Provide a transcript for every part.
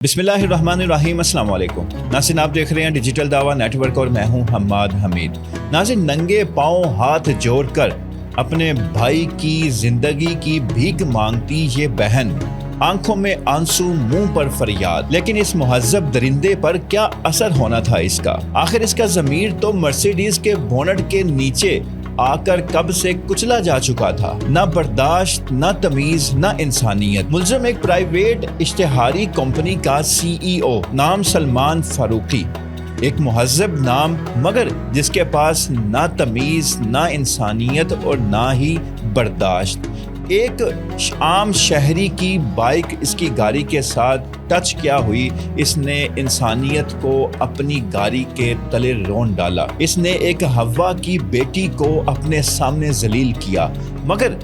बिस्मिल्लाहिर्रहमानिर्रहीम, अस्सलाम वालेकुम। नाज़रीन, आप देख रहे हैं डिजिटल दावा नेटवर्क और मैं हूं हम्माद हमीद। नाज़रीन, नंगे पाँव हाथ जोड़कर अपने भाई की जिंदगी की भीख मांगती ये बहन, आंखों में आंसू, मुंह पर फरियाद। लेकिन इस मुहज्जब दरिंदे पर क्या असर होना था इसका? आखिर इसका ज़मीर तो मर्सिडीज के बोनट के नीचे आकर कब से कुचला जा चुका था। न बर्दाश्त, न तमीज, न इंसानियत। मुलज़म एक प्राइवेट इश्तिहारी कंपनी का CEO, नाम सलमान फारूकी। एक मुहज्जब नाम, मगर जिसके पास ना तमीज, ना इंसानियत और ना ही बर्दाश्त। एक आम शहरी की बाइक इसकी गाड़ी के साथ टच क्या हुई, इसने इंसानियत को अपनी गाड़ी के तले रोन डाला। इसने एक हवा की बेटी को अपने सामने जलील किया। मगर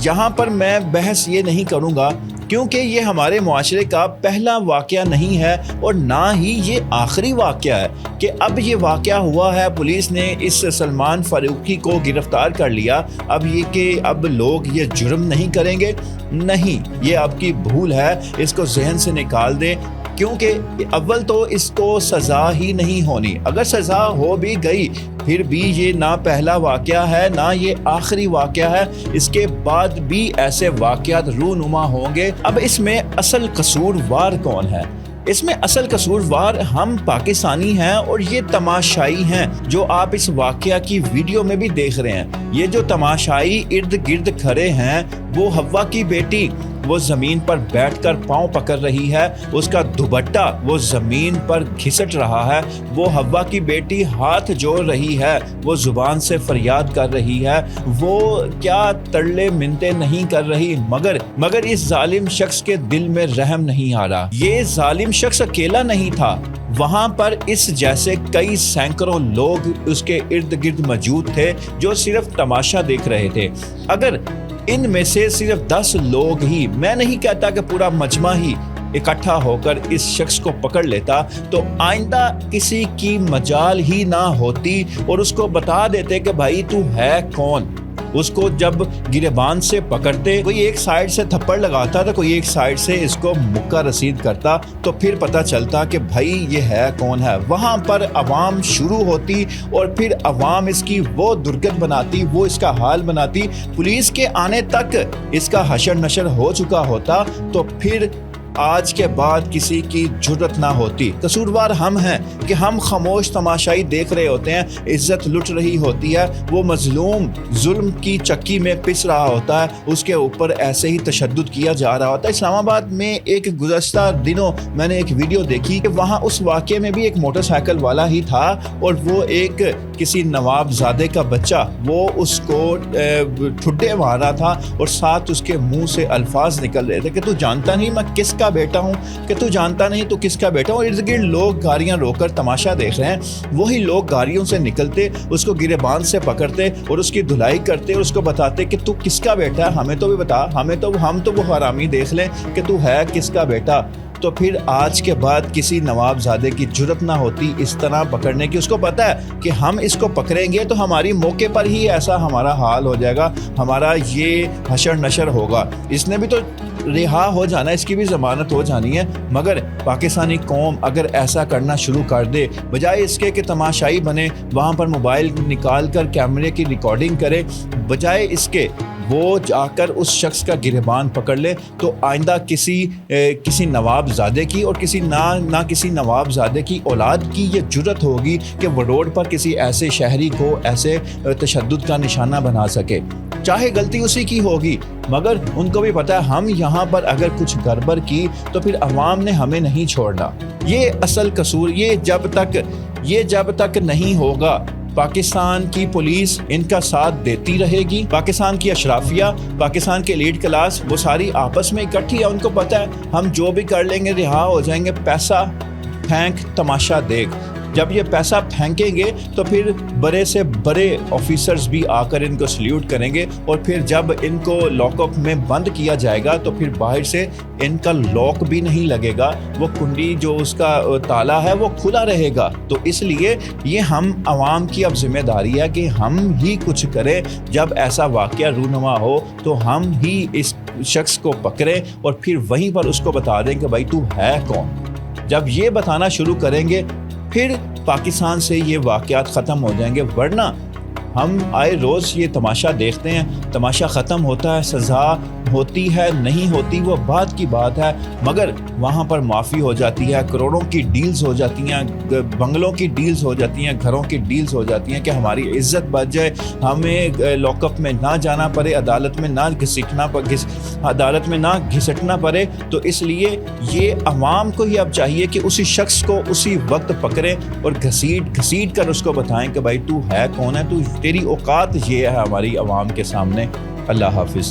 यहाँ पर मैं बहस ये नहीं करूँगा, क्योंकि ये हमारे मुआशरे का पहला वाक़या नहीं है और ना ही ये आखिरी वाक़या है कि अब ये वाक़या हुआ है, पुलिस ने इस सलमान फारूकी को गिरफ्तार कर लिया। अब ये कि अब लोग ये जुर्म नहीं करेंगे, नहीं, ये आपकी भूल है, इसको जहन से निकाल दें। क्योंकि अव्वल तो इसको सज़ा ही नहीं होनी। अगर सज़ा हो भी गई फिर भी ये ना पहला वाक़या है, ना ये आखिरी वाक़या है। इसके बाद भी ऐसे वाक़यात रूनुमा होंगे। अब इसमें असल कसूरवार कौन है? इसमें असल कसूरवार हम पाकिस्तानी हैं और ये तमाशाई हैं जो आप इस वाक़या की वीडियो में भी देख रहे हैं। ये जो तमाशाई इर्द गिर्द खड़े हैं, वो हव्वा की बेटी, वो ज़मीन पर बैठकर पाँव पकड़ रही है, उसका दुपट्टा वो ज़मीन पर घिसट रहा है। वो हव्वा की बेटी हाथ जोड़ रही है, वो ज़ुबान से फरियाद कर रही है, वो क्या तरले मिन्नतें नहीं कर रही। मगर इस जालिम शख्स के दिल में रहम नहीं आ रहा। ये जालिम शख्स अकेला नहीं था, वहाँ पर इस जैसे कई सैकड़ों लोग उसके इर्द गिर्द मौजूद थे जो सिर्फ तमाशा देख रहे थे। अगर इनमें से सिर्फ 10 लोग ही, मैं नहीं कहता कि पूरा मजमा ही इकट्ठा होकर इस शख्स को पकड़ लेता, तो आइंदा किसी की मजाल ही ना होती और उसको बता देते कि भाई तू है कौन। उसको जब गिरेबान से पकड़ते, कोई एक साइड से थप्पड़ लगाता था, कोई एक साइड से इसको मुक्का रसीद करता, तो फिर पता चलता कि भाई ये है कौन है। वहाँ पर अवाम शुरू होती और फिर अवाम इसकी वो दुर्गत बनाती, वो इसका हाल बनाती। पुलिस के आने तक इसका हशर नशर हो चुका होता, तो फिर आज के बाद किसी की जुर्रत ना होती। कसूरवार हम हैं कि हम खामोश तमाशाई देख रहे होते हैं, इज्जत लुट रही होती है, वो मजलूम जुल्म की चक्की में पिस रहा होता है, उसके ऊपर ऐसे ही तशद्दुद किया जा रहा होता है। इस्लामाबाद में एक गुज़श्ता दिनों मैंने एक वीडियो देखी कि वहाँ उस वाक़े में भी एक मोटरसाइकिल वाला ही था और वो एक किसी नवाबजादे का बच्चा, वो उसको ठुड्डे मार रहा था और साथ उसके मुंह से अल्फाज निकल रहे थे कि तू जानता नहीं मैं किसका बेटा हूँ, कि तू जानता नहीं तो किसका बेटा हूँ। और इर्द गिर्द लोग गाड़ियाँ रोककर तमाशा देख रहे हैं। वही लोग गाड़ियों से निकलते, उसको गिरेबान से पकड़ते और उसकी धुलाई करते और उसको बताते कि तू किसका बेटा है, हमें तो भी बता, हम तो वो हरामी देख लें कि तू है किसका बेटा। तो फिर आज के बाद किसी नवाबजादे की जुर्रत ना होती इस तरह पकड़ने की। उसको पता है कि हम इसको पकड़ेंगे तो हमारी मौके पर ही ऐसा हमारा हाल हो जाएगा, हमारा ये हशर नशर होगा। इसने भी तो रिहा हो जाना, इसकी भी ज़मानत हो जानी है। मगर पाकिस्तानी कौम अगर ऐसा करना शुरू कर दे, बजाय इसके कि तमाशाई बने, वहाँ पर मोबाइल निकाल कर कैमरे की रिकॉर्डिंग करे, बजाय इसके वो जाकर उस शख्स का गिरबान पकड़ ले, तो आइंदा किसी नवाबजादे की और किसी नवाबजादे की औलाद की ये जुर्रत होगी कि वो रोड पर किसी ऐसे शहरी को ऐसे तशद्दुद का निशाना बना सके। चाहे गलती उसी की होगी, मगर उनको भी पता है हम यहाँ पर अगर कुछ गड़बड़ की तो फिर अवाम ने हमें नहीं छोड़ना। ये असल कसूर, ये जब तक नहीं होगा, पाकिस्तान की पुलिस इनका साथ देती रहेगी। पाकिस्तान की अशराफिया, पाकिस्तान के लीड क्लास, वो सारी आपस में इकट्ठी है। उनको पता है हम जो भी कर लेंगे रिहा हो जाएंगे। पैसा फेंक तमाशा देख, जब ये पैसा फेंकेंगे तो फिर बड़े से बड़े ऑफिसर्स भी आकर इनको सल्यूट करेंगे और फिर जब इनको लॉकअप में बंद किया जाएगा तो फिर बाहर से इनका लॉक भी नहीं लगेगा, वो कुंडी जो उसका ताला है वो खुला रहेगा। तो इसलिए ये हम आवाम की अब जिम्मेदारी है कि हम ही कुछ करें। जब ऐसा वाक़या रूनुमा हो तो हम ही इस शख्स को पकड़ें और फिर वहीं पर उसको बता दें कि भाई तू है कौन। جب یہ بتانا شروع کریں گے پھر پاکستان سے یہ واقعات ختم ہو جائیں گے. ورنہ ہم آئے روز یہ تماشا دیکھتے ہیں, تماشا ختم ہوتا ہے, سزا ہوتی ہے نہیں ہوتی وہ بعد کی بات ہے, مگر وہاں پر معافی ہو جاتی ہے, کروڑوں کی ڈیلز ہو جاتی ہیں, بنگلوں کی ڈیلز ہو جاتی ہیں, گھروں کی ڈیلز ہو جاتی ہیں کہ ہماری عزت بچ جائے, ہمیں لاک اپ میں نہ جانا پڑے, عدالت میں نہ گھسٹنا پڑے. تو اس لیے یہ عوام کو ہی اب چاہیے کہ اسی شخص کو اسی وقت پکڑیں اور گھسیٹ کر اس کو بتائیں کہ بھائی تو ہے کون ہے, تو تیری اوقات یہ ہے ہماری عوام کے سامنے. اللہ حافظ.